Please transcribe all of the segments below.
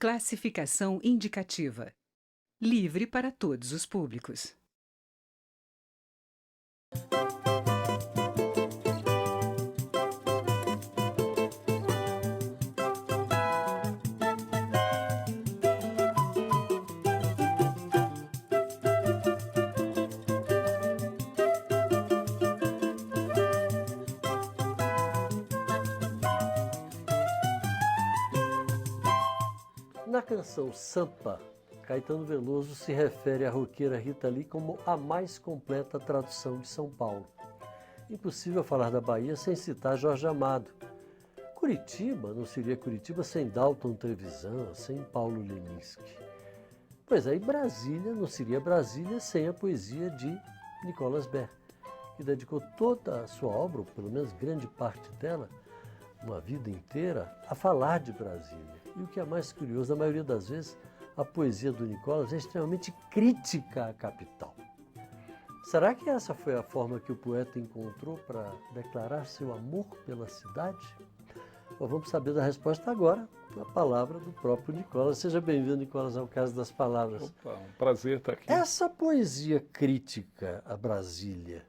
Classificação indicativa. Livre para todos os públicos. Na canção Sampa, Caetano Veloso se refere à roqueira Rita Lee como a mais completa tradução de São Paulo. Impossível falar da Bahia sem citar Jorge Amado. Curitiba não seria Curitiba sem Dalton Trevisan, sem Paulo Leminski. Pois aí Brasília não seria Brasília sem a poesia de Nicolas Ber, que dedicou toda a sua obra, ou pelo menos grande parte dela, uma vida inteira, a falar de Brasília. E o que é mais curioso, na maioria das vezes, a poesia do Nicolas é extremamente crítica à capital. Será que essa foi a forma que o poeta encontrou para declarar seu amor pela cidade? Bom, vamos saber da resposta agora, na palavra do próprio Nicolas. Seja bem-vindo, Nicolas, ao Caso das Palavras. Opa, um prazer estar aqui. Essa poesia crítica a Brasília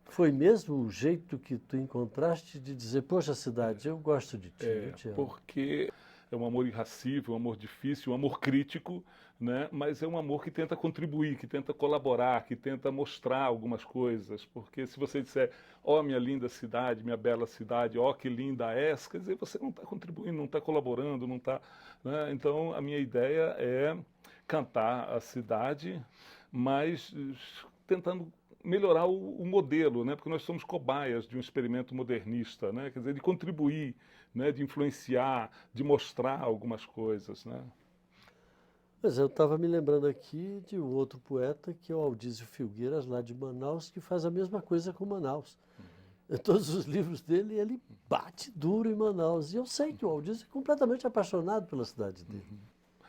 foi mesmo o jeito que tu encontraste de dizer, poxa, cidade, eu gosto de ti, eu te amo? Porque é um amor irracível, um amor difícil, um amor crítico, né? Mas é um amor que tenta contribuir, que tenta colaborar, que tenta mostrar algumas coisas. Porque se você disser, ó, minha linda cidade, minha bela cidade, ó, que linda és, quer dizer, você não está contribuindo, não está colaborando, não está... Né? Então, a minha ideia é cantar a cidade, mas tentando melhorar o modelo, né? Porque nós somos cobaias de um experimento modernista, né? Quer dizer, de contribuir, né? De influenciar, de mostrar algumas coisas, né? Mas eu estava me lembrando aqui de um outro poeta, que é o Aldísio Filgueiras, lá de Manaus, que faz a mesma coisa com Manaus. Em todos os livros dele, ele bate duro em Manaus. E eu sei que o Aldísio é completamente apaixonado pela cidade dele.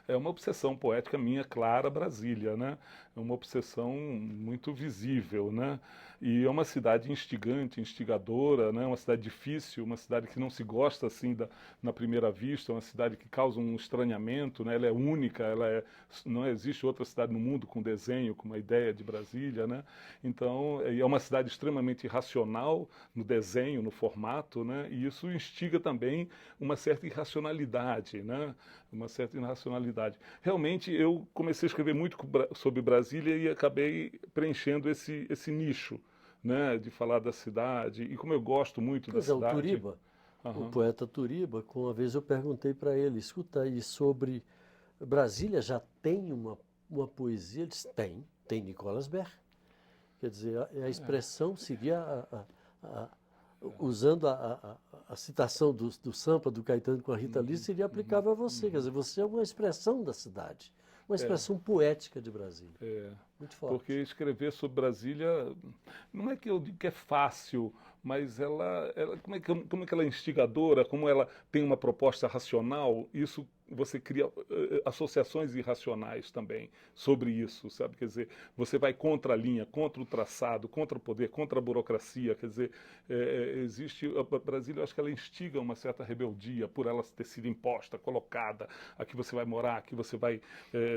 É uma obsessão poética minha, clara, Brasília, né? É uma obsessão muito visível, né? E é uma cidade instigante, instigadora, né? Uma cidade difícil, uma cidade que não se gosta assim na primeira vista, uma cidade que causa um estranhamento, né? Ela é única, não existe outra cidade no mundo com desenho, com uma ideia de Brasília, né? Então, é uma cidade extremamente racional no desenho, no formato, né? E isso instiga também uma certa irracionalidade, né? Uma certa irracionalidade. Realmente, eu comecei a escrever muito sobre Brasília e acabei preenchendo esse nicho, né, de falar da cidade. E como eu gosto muito da cidade... O Turiba, o poeta Turiba, uma vez eu perguntei para ele, escuta aí, sobre Brasília já tem uma poesia? Ele disse, tem Nicolas Ber. Quer dizer, a expressão seria usando a citação do Sampa, do Caetano com a Rita Lee, seria aplicável a você. Quer dizer, você é uma expressão da cidade, uma expressão poética de Brasília. Muito forte. Porque escrever sobre Brasília, não é que eu digo que é fácil, mas ela como é que ela é instigadora, como ela tem uma proposta racional, isso você cria associações irracionais também sobre isso, sabe? Quer dizer, você vai contra a linha, contra o traçado, contra o poder, contra a burocracia, quer dizer, a Brasília, eu acho que ela instiga uma certa rebeldia por ela ter sido imposta, colocada, aqui você vai morar, aqui você vai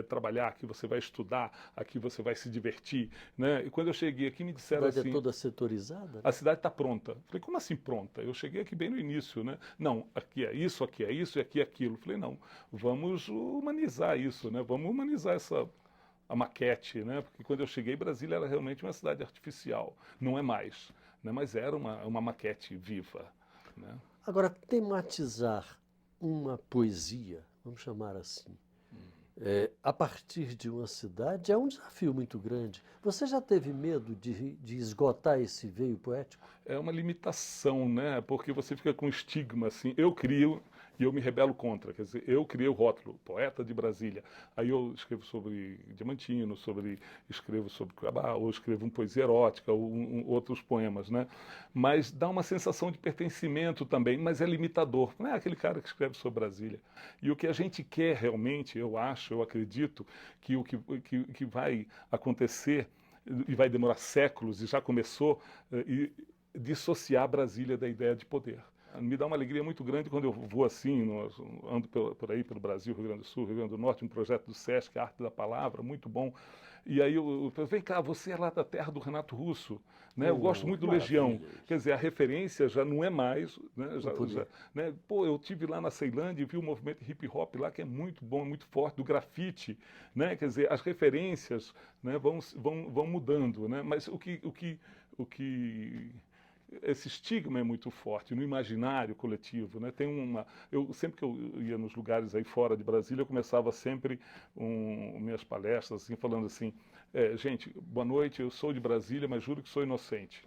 trabalhar, aqui você vai estudar, aqui você vai se divertir, né? E quando eu cheguei aqui me disseram assim... A cidade é toda setorizada? A cidade está pronta. Falei, como assim pronta? Eu cheguei aqui bem no início, né? Não, aqui é isso e aqui é aquilo. Falei, não, vamos humanizar isso, né? Vamos humanizar a maquete, né? Porque quando eu cheguei, Brasília era realmente uma cidade artificial. Não é mais, né? Mas era uma maquete viva, né? Agora, tematizar uma poesia, vamos chamar assim, a partir de uma cidade é um desafio muito grande. Você já teve medo de esgotar esse veio poético? É uma limitação, né? Porque você fica com estigma, assim, eu crio e eu me rebelo contra. Quer dizer, eu criei o rótulo, poeta de Brasília. Aí eu escrevo sobre Diamantino, escrevo sobre Cuiabá, ou escrevo uma poesia erótica, ou outros poemas, né? Mas dá uma sensação de pertencimento também, mas é limitador. Não é aquele cara que escreve sobre Brasília. E o que a gente quer realmente, eu acho, eu acredito, que o que vai acontecer, e vai demorar séculos, e já começou, dissociar Brasília da ideia de poder. Me dá uma alegria muito grande quando eu vou assim, ando por aí, pelo Brasil, Rio Grande do Sul, Rio Grande do Norte, um projeto do SESC, Arte da Palavra, muito bom. E aí eu falo, vem cá, você é lá da terra do Renato Russo, né? Eu gosto muito do Legião. Maravilha. Quer dizer, a referência já não é mais, né? Podia. Né? Pô, eu tive lá na Ceilândia e vi o movimento hip hop lá que é muito bom, muito forte, do grafite, né? Quer dizer, as referências, né, vão mudando, né? Mas o que esse estigma é muito forte no imaginário coletivo, né? Eu sempre que eu ia nos lugares aí fora de Brasília, eu começava sempre minhas palestras assim, falando assim, gente, boa noite, eu sou de Brasília, mas juro que sou inocente.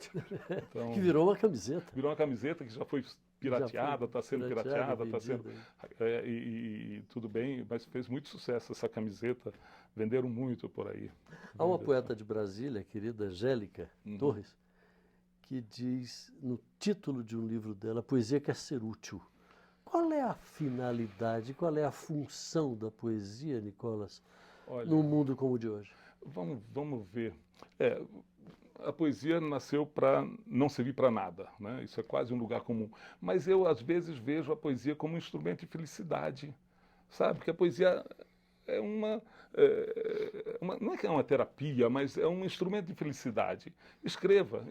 Então, Que virou uma camiseta. virou uma camiseta que já foi pirateada, está sendo pirateada, está sendo e tudo bem, mas fez muito sucesso essa camiseta, venderam muito por aí. Há uma poeta de Brasília, querida Angélica Torres, que diz no título de um livro dela, Poesia quer ser útil. Qual é a finalidade, qual é a função da poesia, Nicolas, Olha, num mundo como o de hoje? Vamos ver. A poesia nasceu para não servir para nada, né? Isso é quase um lugar comum. Mas eu, às vezes, vejo a poesia como um instrumento de felicidade, sabe? Porque a poesia é não é que é uma terapia, mas é um instrumento de felicidade. Escrevam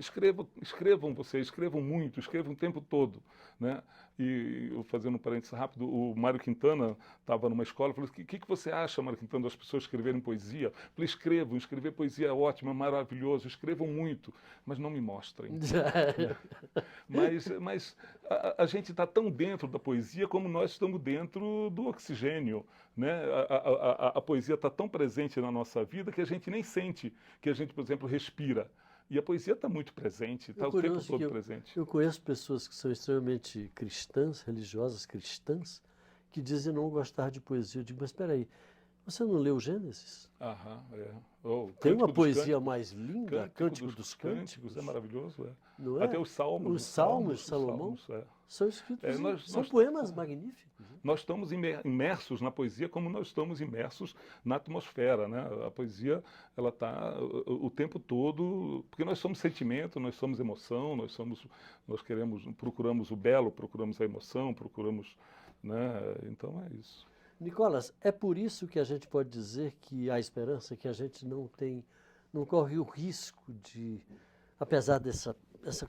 vocês, escrevam muito, escrevam o tempo todo, né? E eu, fazendo um parênteses rápido, o Mário Quintana estava numa escola e falou: o que você acha, Mário Quintana, das pessoas escreverem poesia? Eu falei: escrever poesia é ótimo, é maravilhoso, escrevam muito, mas não me mostrem. Mas a gente está tão dentro da poesia como nós estamos dentro do oxigênio, né? A poesia está tão presente na nossa vida que a gente nem sente que a gente, por exemplo, respira. E a poesia está muito presente, está o tempo todo presente. Eu conheço pessoas que são extremamente cristãs, religiosas cristãs, que dizem não gostar de poesia. Eu digo, mas espera aí, você não leu Gênesis? Tem uma poesia mais linda, Cântico dos Cânticos. É maravilhoso, Não é? Até os Salmos. Os Salmos de Salomão são escritos, são poemas magníficos. Né? Nós estamos imersos na poesia como nós estamos imersos na atmosfera, né? A poesia, ela está o tempo todo, porque nós somos sentimento, nós somos emoção, procuramos o belo, procuramos a emoção, procuramos, né? Então é isso. Nicolas, é por isso que a gente pode dizer que há esperança, que a gente não corre o risco de, apesar dessa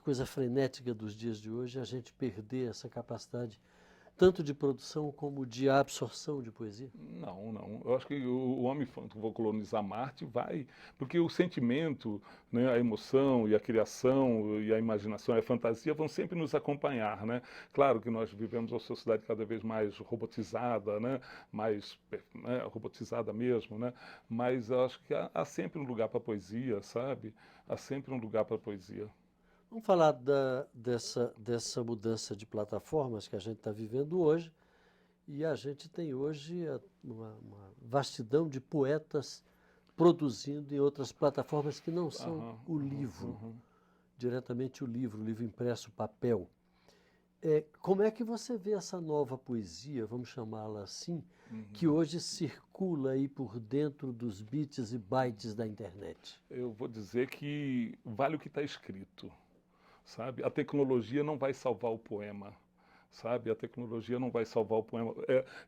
coisa frenética dos dias de hoje, a gente perder essa capacidade tanto de produção como de absorção de poesia? Não. Eu acho que o homem, quando for colonizar Marte, vai... Porque o sentimento, né, a emoção e a criação e a imaginação e a fantasia vão sempre nos acompanhar, né? Claro que nós vivemos uma sociedade cada vez mais robotizada, né? Mais robotizada mesmo, né? Mas eu acho que há sempre um lugar para a poesia, sabe? Há sempre um lugar para a poesia. Vamos falar dessa mudança de plataformas que a gente está vivendo hoje. E a gente tem hoje uma vastidão de poetas produzindo em outras plataformas que não são o livro, diretamente o livro impresso, papel. Como é que você vê essa nova poesia, vamos chamá-la assim, que hoje circula aí por dentro dos bits e bytes da internet? Eu vou dizer que vale o que está escrito. Sabe? A tecnologia não vai salvar o poema, sabe? A tecnologia não vai salvar o poema.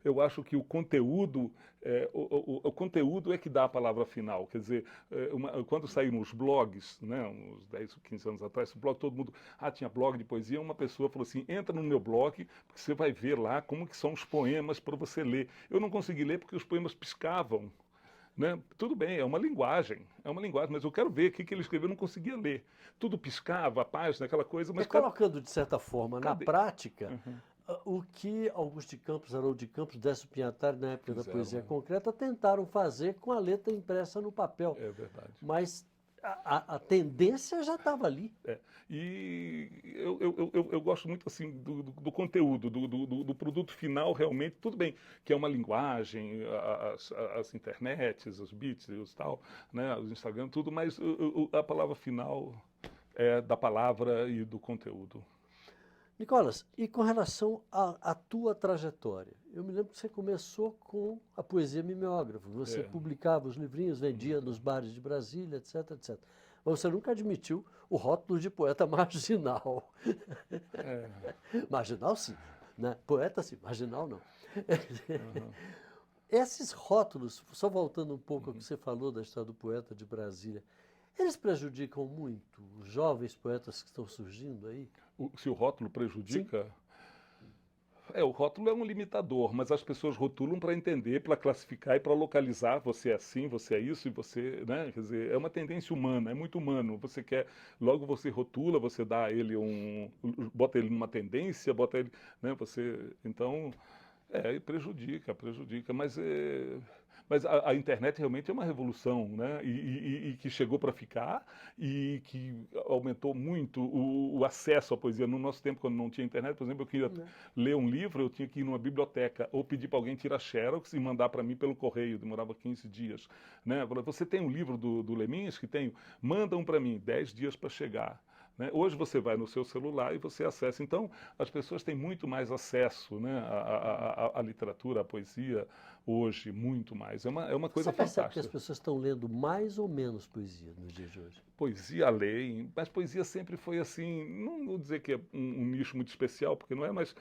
Eu acho que o conteúdo é que dá a palavra final. Quer dizer, quando saíram os blogs, né, uns 10 ou 15 anos atrás, o blog, todo mundo, tinha blog de poesia, uma pessoa falou assim, entra no meu blog, porque você vai ver lá como que são os poemas para você ler. Eu não consegui ler porque os poemas piscavam. Né? Tudo bem, é uma linguagem, mas eu quero ver o que ele escreveu, eu não conseguia ler. Tudo piscava, a página, aquela coisa, mas... colocando, de certa forma, na prática, o que Augusto de Campos, Haroldo de Campos, Décio Pinhatari, na época da poesia concreta, tentaram fazer com a letra impressa no papel. É verdade. Mas a tendência já estava ali. E eu gosto muito assim do conteúdo, do produto final realmente. Tudo bem que é uma linguagem, as internets, os bits, os tal, né, os Instagram, tudo, mas a palavra final é da palavra e do conteúdo. Nicolas, e com relação à tua trajetória? Eu me lembro que você começou com a poesia mimeógrafa. Você publicava os livrinhos, vendia nos bares de Brasília, etc, etc. Mas você nunca admitiu o rótulo de poeta marginal. Marginal, sim. Né? Poeta, sim. Marginal, não. Esses rótulos, só voltando um pouco ao que você falou da história do poeta de Brasília, eles prejudicam muito os jovens poetas que estão surgindo aí? Se o rótulo prejudica? Sim. O rótulo é um limitador, mas as pessoas rotulam para entender, para classificar e para localizar. Você é assim, você é isso, e você, né? Quer dizer, é uma tendência humana, é muito humano. Você quer, logo você rotula, você dá a ele bota ele numa tendência, bota ele, né? Então, prejudica, mas a internet realmente é uma revolução, né? E que chegou para ficar e que aumentou muito o acesso à poesia. No nosso tempo, quando não tinha internet, por exemplo, eu queria ler um livro, eu tinha que ir numa biblioteca ou pedir para alguém tirar xerox e mandar para mim pelo correio, demorava 15 dias. Né? Você tem um livro do Leminski? Tenho. Manda um para mim, 10 dias para chegar. Né? Hoje você vai no seu celular e você acessa. Então, as pessoas têm muito mais acesso, né, à literatura, à poesia, hoje, muito mais. É uma coisa fantástica. Você percebe que as pessoas estão lendo mais ou menos poesia nos dias de hoje? Poesia leem, mas poesia sempre foi assim, não vou dizer que é um nicho muito especial, porque não é, mas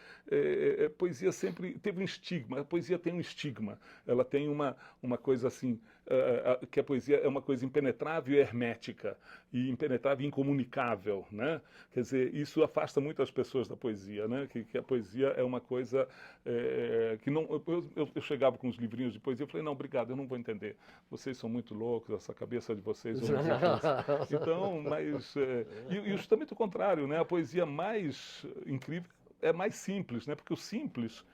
poesia sempre teve um estigma. A poesia tem um estigma. Ela tem uma coisa assim, que a poesia é uma coisa impenetrável e hermética, e impenetrável e incomunicável, né? Quer dizer, isso afasta muito as pessoas da poesia, né? Que a poesia é uma coisa que não... Eu chegava com os livrinhos de poesia e falei, não, obrigado, eu não vou entender. Vocês são muito loucos, essa cabeça de vocês... Então, mas... e justamente o contrário, né? A poesia mais incrível é mais simples, né? Porque o simples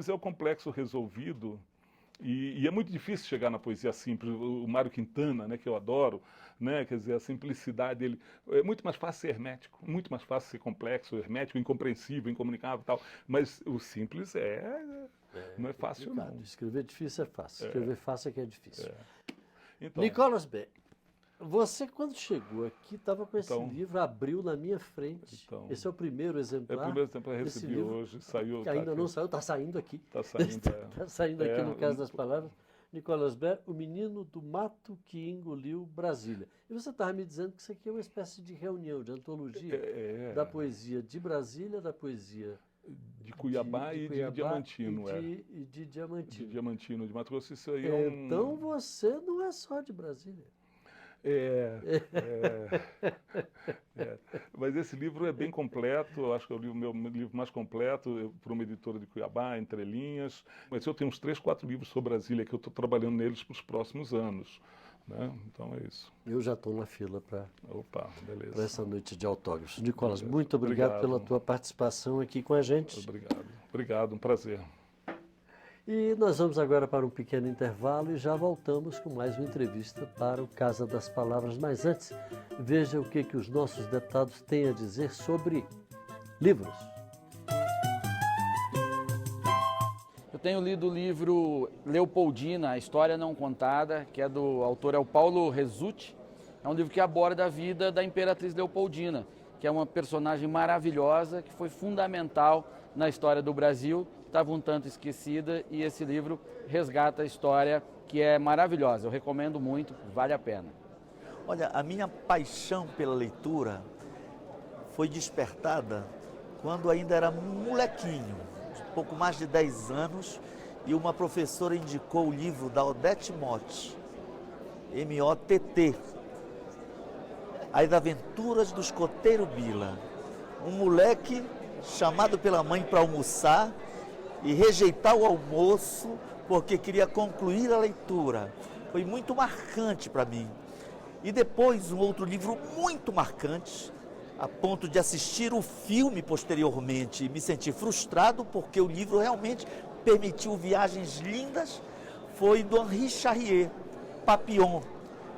é o complexo resolvido. E é muito difícil chegar na poesia simples. O Mário Quintana, né, que eu adoro, né, quer dizer, a simplicidade dele é muito mais fácil ser hermético, muito mais fácil ser complexo, hermético, incompreensível, incomunicável e tal. Mas o simples não é fácil, não. Escrever difícil é fácil. Escrever fácil é que é difícil. Então, Nicolas B., você, quando chegou aqui, estava com esse livro, abriu na minha frente. Então, esse é o primeiro exemplar. É o primeiro exemplar que eu recebi hoje. Saiu, que ainda não saiu, está saindo aqui. Está saindo, Está saindo aqui no Caso das Palavras. Nicolas B., o menino do mato que engoliu Brasília. E você estava me dizendo que isso aqui é uma espécie de reunião, de antologia da poesia de Brasília, da poesia de Cuiabá e de Diamantino. E de Diamantino. De Diamantino, de Mato Grosso. Isso aí Então você não é só de Brasília. Mas esse livro é bem completo, eu acho que é o meu livro mais completo, por uma editora de Cuiabá, Entre Linhas. Mas eu tenho uns 3, 4 livros sobre Brasília que eu estou trabalhando neles para os próximos anos. Né? Então é isso. Eu já estou na fila para essa noite de autógrafos. Nicolas, Beleza. Muito obrigado pela tua participação aqui com a gente. Obrigado, um prazer. E nós vamos agora para um pequeno intervalo e já voltamos com mais uma entrevista para o Casa das Palavras. Mas antes, veja o que os nossos deputados têm a dizer sobre livros. Eu tenho lido o livro Leopoldina, A História Não Contada, que do autor é o Paulo Resutti. É um livro que aborda a vida da Imperatriz Leopoldina, que é uma personagem maravilhosa, que foi fundamental na história do Brasil, estava um tanto esquecida, e esse livro resgata a história, que é maravilhosa. Eu recomendo muito, vale a pena. Olha, a minha paixão pela leitura foi despertada quando ainda era molequinho, pouco mais de 10 anos, e uma professora indicou o livro da Odete Motte, M-O-T-T, As Aventuras do Escoteiro Bila. Um moleque chamado pela mãe para almoçar e rejeitar o almoço porque queria concluir a leitura. Foi muito marcante para mim. E depois um outro livro muito marcante, a ponto de assistir o filme posteriormente e me sentir frustrado porque o livro realmente permitiu viagens lindas, foi do Henri Charrier, Papillon,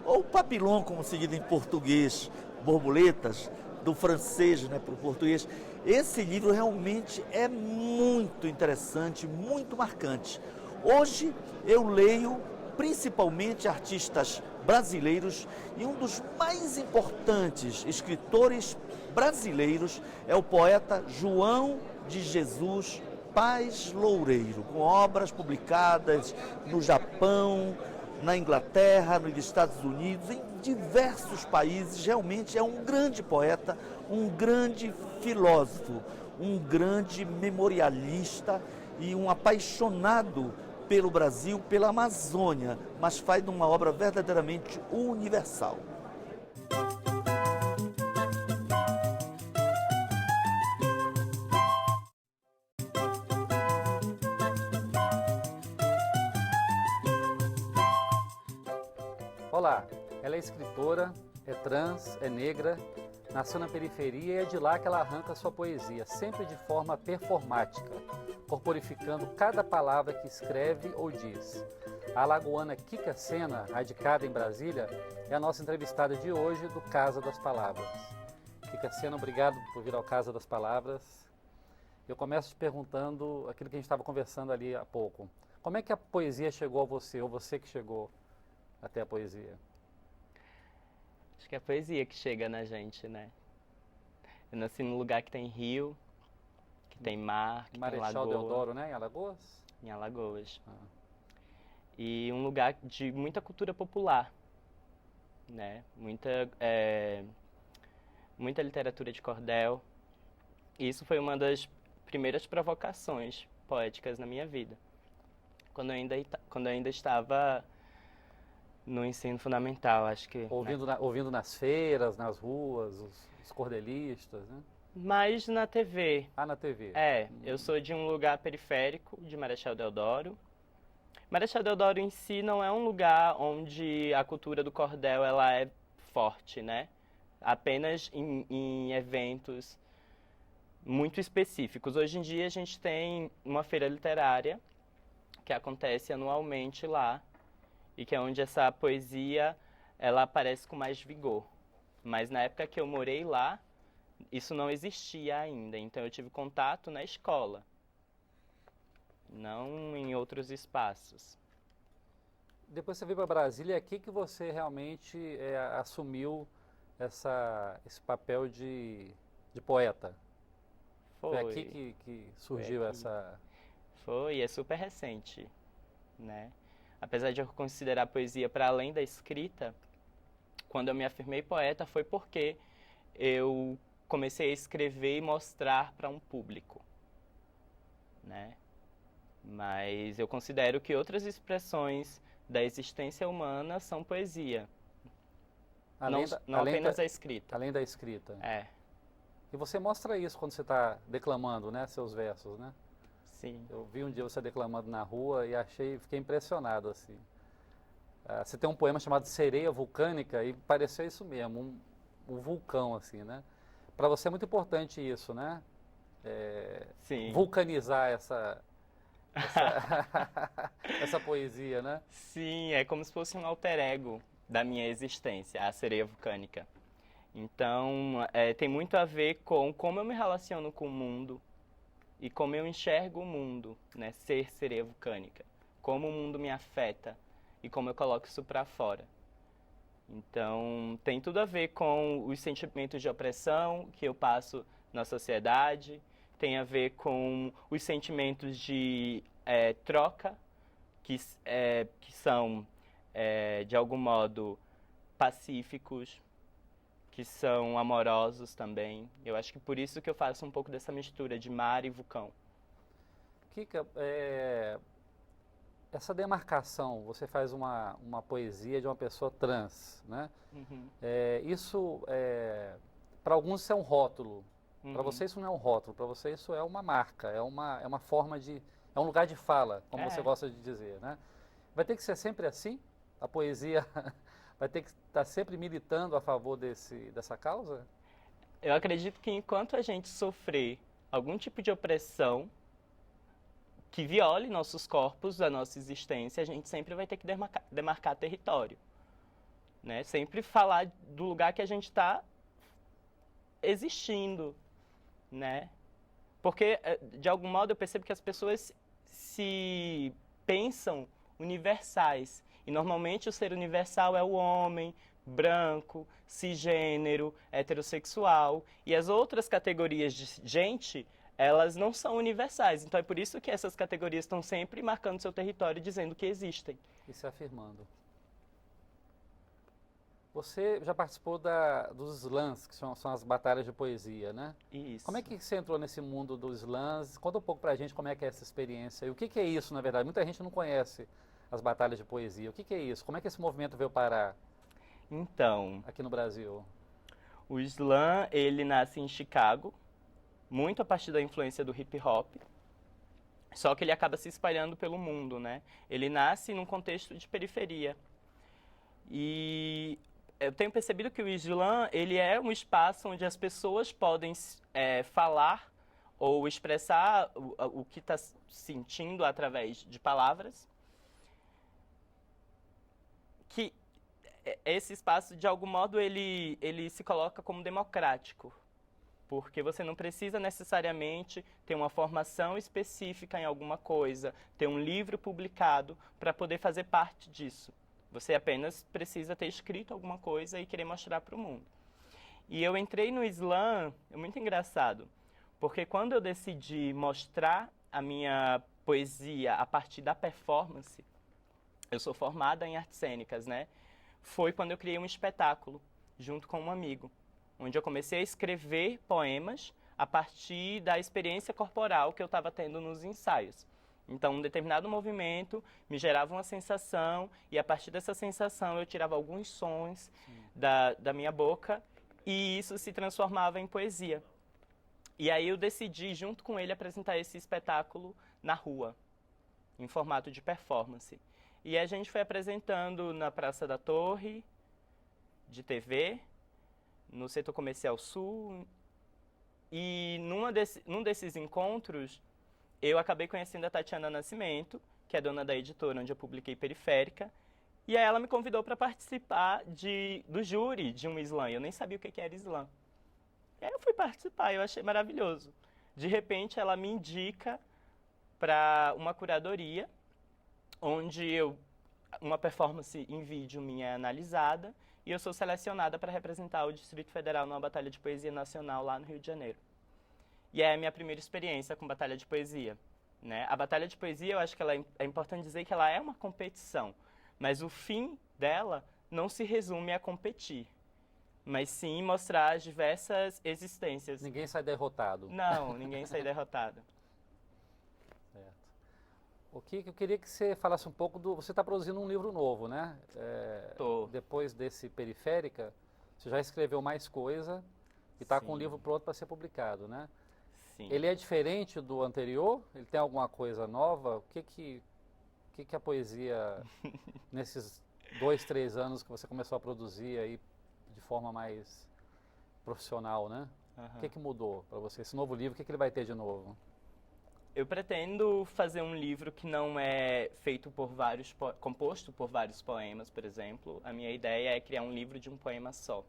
ou Papillon, como se diz em português, borboletas, do francês, né, para o português. Esse livro realmente é muito interessante, muito marcante. Hoje eu leio principalmente artistas brasileiros e um dos mais importantes escritores brasileiros é o poeta João de Jesus Paz Loureiro, com obras publicadas no Japão, na Inglaterra, nos Estados Unidos, em diversos países. Realmente é um grande poeta, um grande filósofo, um grande memorialista e um apaixonado pelo Brasil, pela Amazônia, mas faz uma obra verdadeiramente universal. Olá, ela é escritora, é trans, é negra, nasceu na periferia e é de lá que ela arranca sua poesia, sempre de forma performática, corporificando cada palavra que escreve ou diz. A alagoana Kika Sena, radicada em Brasília, é a nossa entrevistada de hoje do Casa das Palavras. Kika Sena, obrigado por vir ao Casa das Palavras. Eu começo te perguntando aquilo que a gente estava conversando ali há pouco. Como é que a poesia chegou a você, ou você que chegou até a poesia? Acho que é a poesia que chega na gente, né? Eu nasci num lugar que tem rio, que tem mar, que tem Marechal lagoa. Deodoro, né? Em Alagoas? Em Alagoas. Ah. E um lugar de muita cultura popular, né? Muita literatura de cordel. E isso foi uma das primeiras provocações poéticas na minha vida. Quando eu ainda estava no ensino fundamental, acho que... Ouvindo nas feiras, nas ruas, os cordelistas, né? Mas na TV. Ah, na TV. Eu sou de um lugar periférico, de Marechal Deodoro. Marechal Deodoro em si não é um lugar onde a cultura do cordel ela é forte, né? Apenas em eventos muito específicos. Hoje em dia a gente tem uma feira literária que acontece anualmente lá e que é onde essa poesia ela aparece com mais vigor. Mas na época que eu morei lá, isso não existia ainda, então eu tive contato na escola, não em outros espaços. Depois você veio para Brasília, é aqui que você realmente assumiu esse papel de poeta. Foi aqui que surgiu essa... Foi, é super recente, né? Apesar de eu considerar a poesia para além da escrita, quando eu me afirmei poeta foi porque eu comecei a escrever e mostrar para um público, né? Mas eu considero que outras expressões da existência humana são poesia. Não apenas a escrita. Além da escrita. É. E você mostra isso quando você está declamando, né, seus versos, né? Sim. Eu vi um dia você declamando na rua e fiquei impressionado, assim. Você tem um poema chamado Sereia Vulcânica e pareceu isso mesmo, um vulcão, assim, né? Para você é muito importante isso, né? Sim. Vulcanizar essa poesia, né? Sim, é como se fosse um alter ego da minha existência, a sereia vulcânica. Então, tem muito a ver com como eu me relaciono com o mundo e como eu enxergo o mundo, né? Ser sereia vulcânica. Como o mundo me afeta e como eu coloco isso para fora. Então, tem tudo a ver com os sentimentos de opressão que eu passo na sociedade, tem a ver com os sentimentos de troca, que são, de algum modo, pacíficos, que são amorosos também. Eu acho que por isso que eu faço um pouco dessa mistura de mar e vulcão. Kika, essa demarcação, você faz uma poesia de uma pessoa trans, né? Uhum. Isso, para alguns, isso é um rótulo. Uhum. Para você isso não é um rótulo, para você isso é uma marca, é uma forma de... É um lugar de fala, como você gosta de dizer, né? Vai ter que ser sempre assim? A poesia vai ter que estar sempre militando a favor dessa causa? Eu acredito que enquanto a gente sofrer algum tipo de opressão que viole nossos corpos, a nossa existência, a gente sempre vai ter que demarcar território, né? Sempre falar do lugar que a gente está existindo, né? Porque, de algum modo, eu percebo que as pessoas se pensam universais. E, normalmente, o ser universal é o homem, branco, cisgênero, heterossexual. E as outras categorias de gente, elas não são universais. Então, é por isso que essas categorias estão sempre marcando seu território, dizendo que existem. E se afirmando. Você já participou dos slams, que são as batalhas de poesia, né? Isso. Como é que você entrou nesse mundo dos slams? Conta um pouco pra gente como é que é essa experiência. E o que que é isso, na verdade? Muita gente não conhece as batalhas de poesia. O que que é isso? Como é que esse movimento veio parar Então, aqui no Brasil? o slam, ele nasce em Chicago, muito a partir da influência do hip hop, só que ele acaba se espalhando pelo mundo, né? Ele nasce num contexto de periferia. E eu tenho percebido que o slam, ele é um espaço onde as pessoas podem falar ou expressar o que está sentindo através de palavras, que esse espaço, de algum modo, ele se coloca como democrático, porque você não precisa necessariamente ter uma formação específica em alguma coisa, ter um livro publicado para poder fazer parte disso. Você apenas precisa ter escrito alguma coisa e querer mostrar para o mundo. E eu entrei no slam, é muito engraçado, porque quando eu decidi mostrar a minha poesia a partir da performance, eu sou formada em artes cênicas, né? Foi quando eu criei um espetáculo, junto com um amigo, onde eu comecei a escrever poemas a partir da experiência corporal que eu estava tendo nos ensaios. Então, um determinado movimento me gerava uma sensação, e a partir dessa sensação eu tirava alguns sons da minha boca, e isso se transformava em poesia. E aí eu decidi, junto com ele, apresentar esse espetáculo na rua, em formato de performance. E a gente foi apresentando na Praça da Torre, de TV, no Setor Comercial Sul, e num desses encontros, eu acabei conhecendo a Tatiana Nascimento, que é dona da editora onde eu publiquei Periférica, e aí ela me convidou para participar do júri de um slam. Eu nem sabia o que era slam. E aí eu fui participar, eu achei maravilhoso. De repente, ela me indica para uma curadoria, onde uma performance em vídeo minha é analisada, e eu sou selecionada para representar o Distrito Federal numa batalha de poesia nacional lá no Rio de Janeiro. E é a minha primeira experiência com batalha de poesia, né? A batalha de poesia, eu acho que é importante dizer que ela é uma competição, mas o fim dela não se resume a competir, mas sim mostrar as diversas existências. Ninguém sai derrotado. Não, ninguém sai derrotado. Certo. O que eu queria que você falasse um pouco Você está produzindo um livro novo, né? Tô. Depois desse Periférica, você já escreveu mais coisa e está com o Sim. livro pronto para ser publicado, né? Sim. Ele é diferente do anterior? Ele tem alguma coisa nova? O que a poesia, nesses 2, 3 anos que você começou a produzir aí de forma mais profissional, né? Aham. O que mudou para você? Esse novo livro, o que ele vai ter de novo? Eu pretendo fazer um livro que não é feito composto por vários poemas, por exemplo. A minha ideia é criar um livro de um poema só,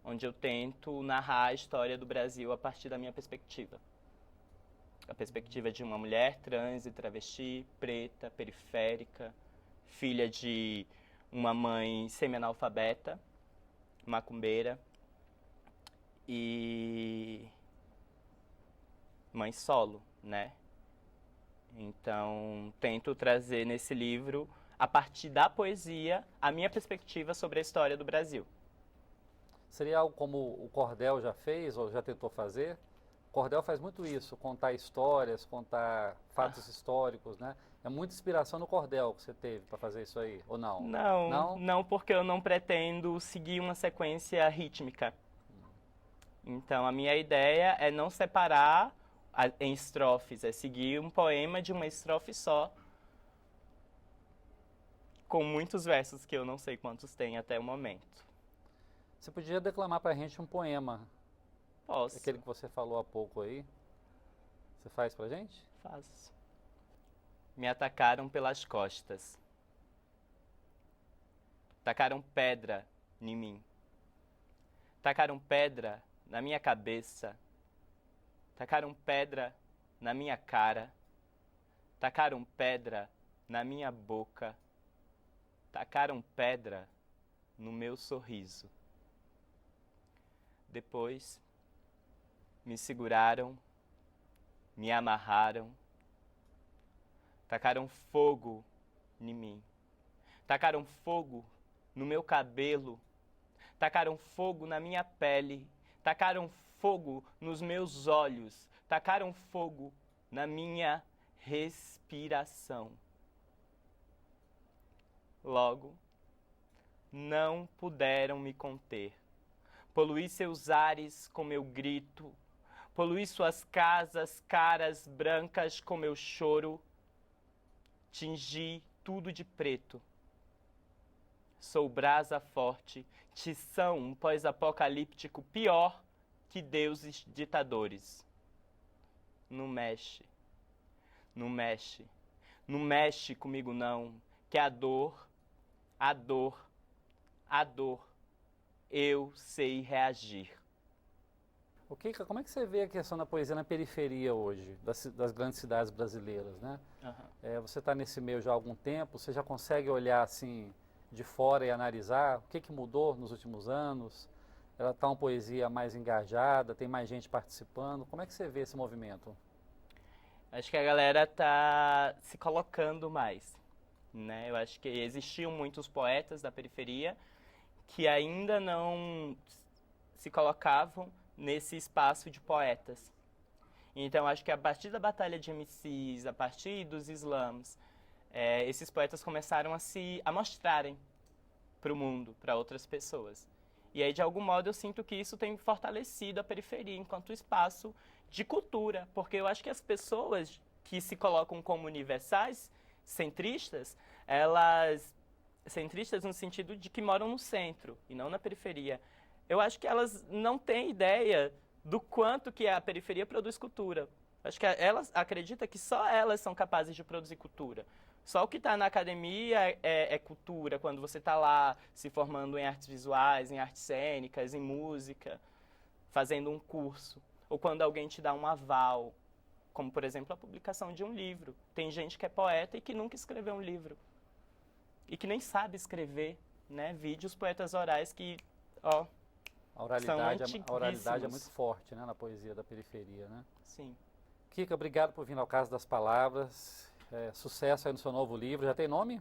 onde eu tento narrar a história do Brasil a partir da minha perspectiva. A perspectiva de uma mulher trans e travesti, preta, periférica, filha de uma mãe semi-analfabeta, macumbeira, e mãe solo, né? Então, tento trazer nesse livro, a partir da poesia, a minha perspectiva sobre a história do Brasil. Seria algo como o Cordel já fez ou já tentou fazer? O Cordel faz muito isso, contar histórias, contar fatos históricos, né? É muita inspiração no Cordel que você teve para fazer isso aí, ou não? Não, porque eu não pretendo seguir uma sequência rítmica. Então, a minha ideia é não separar em estrofes, é seguir um poema de uma estrofe só, com muitos versos que eu não sei quantos tem até o momento. Você podia declamar para a gente um poema, Posso. aquele que você falou há pouco aí. Você faz pra gente? Faço. Me atacaram pelas costas. Tacaram pedra em mim. Tacaram pedra na minha cabeça. Tacaram pedra na minha cara. Tacaram pedra na minha boca. Tacaram pedra no meu sorriso. Depois, me seguraram, me amarraram, tacaram fogo em mim, tacaram fogo no meu cabelo tacaram fogo na minha pele, tacaram fogo nos meus olhos, tacaram fogo na minha respiração. Logo, não puderam me conter. Poluí seus ares com meu grito, poluí suas casas caras brancas com meu choro, tingi tudo de preto. Sou brasa forte, tição um pós-apocalíptico pior que deuses ditadores. Não mexe, não mexe, não mexe comigo não, que a dor, eu sei reagir. Kika, como é que você vê a questão da poesia na periferia hoje, das grandes cidades brasileiras, né? Você está nesse meio já há algum tempo, você já consegue olhar assim de fora e analisar o que mudou nos últimos anos? Ela está uma poesia mais engajada, tem mais gente participando? Como é que você vê esse movimento? Acho que a galera está se colocando mais, né? Eu acho que existiam muitos poetas da periferia que ainda não se colocavam nesse espaço de poetas. Então, acho que a partir da batalha de MCs, a partir dos slams, esses poetas começaram a mostrarem para o mundo, para outras pessoas. E aí, de algum modo, eu sinto que isso tem fortalecido a periferia enquanto espaço de cultura, porque eu acho que as pessoas que se colocam como universais, centristas, elas... centristas no sentido de que moram no centro e não na periferia. Eu acho que elas não têm ideia do quanto que a periferia produz cultura. Acho que elas acreditam que só elas são capazes de produzir cultura. Só o que está na academia é cultura, quando você está lá se formando em artes visuais, em artes cênicas, em música, fazendo um curso. Ou quando alguém te dá um aval, como, por exemplo, a publicação de um livro. Tem gente que é poeta e que nunca escreveu um livro. E que nem sabe escrever, né? Vídeos poetas orais que, ó, a oralidade é muito forte, né, na poesia da periferia, né? Sim. Kika, obrigado por vir ao Casa das Palavras. Sucesso aí no seu novo livro. Já tem nome?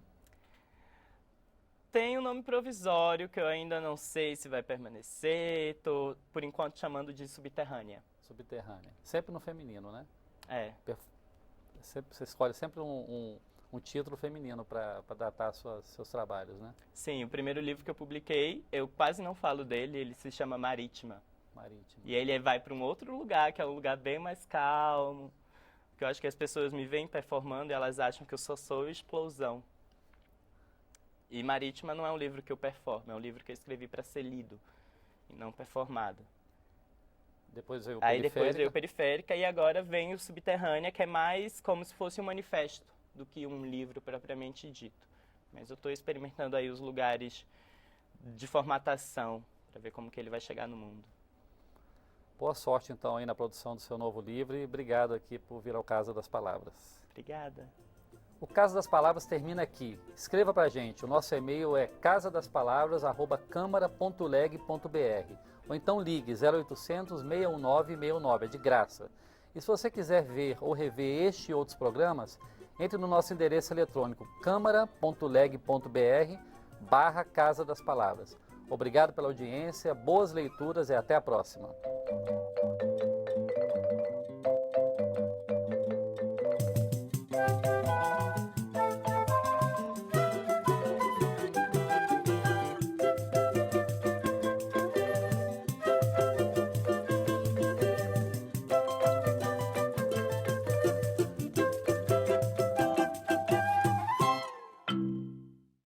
Tem um nome provisório que eu ainda não sei se vai permanecer. Estou, por enquanto, chamando de Subterrânea. Subterrânea. Sempre no feminino, né? Você escolhe sempre um título feminino para datar seus trabalhos, né? Sim, o primeiro livro que eu publiquei, eu quase não falo dele, ele se chama Marítima. Marítima. E ele vai para um outro lugar, que é um lugar bem mais calmo, porque eu acho que as pessoas me veem performando e elas acham que eu só sou explosão. E Marítima não é um livro que eu performo, é um livro que eu escrevi para ser lido e não performado. Depois veio o Aí depois veio o Periférica e agora vem o Subterrânea, que é mais como se fosse um manifesto do que um livro propriamente dito. Mas eu estou experimentando aí os lugares de formatação para ver como que ele vai chegar no mundo. Boa sorte então aí na produção do seu novo livro e obrigado aqui por vir ao Casa das Palavras. Obrigada. O Casa das Palavras termina aqui. Escreva pra gente, o nosso e-mail é casadaspalavras@câmara.leg.br ou então ligue 0800 619 619, é de graça. E se você quiser ver ou rever este e outros programas, entre no nosso endereço eletrônico câmara.leg.br/Casa das Palavras. Obrigado pela audiência, boas leituras e até a próxima.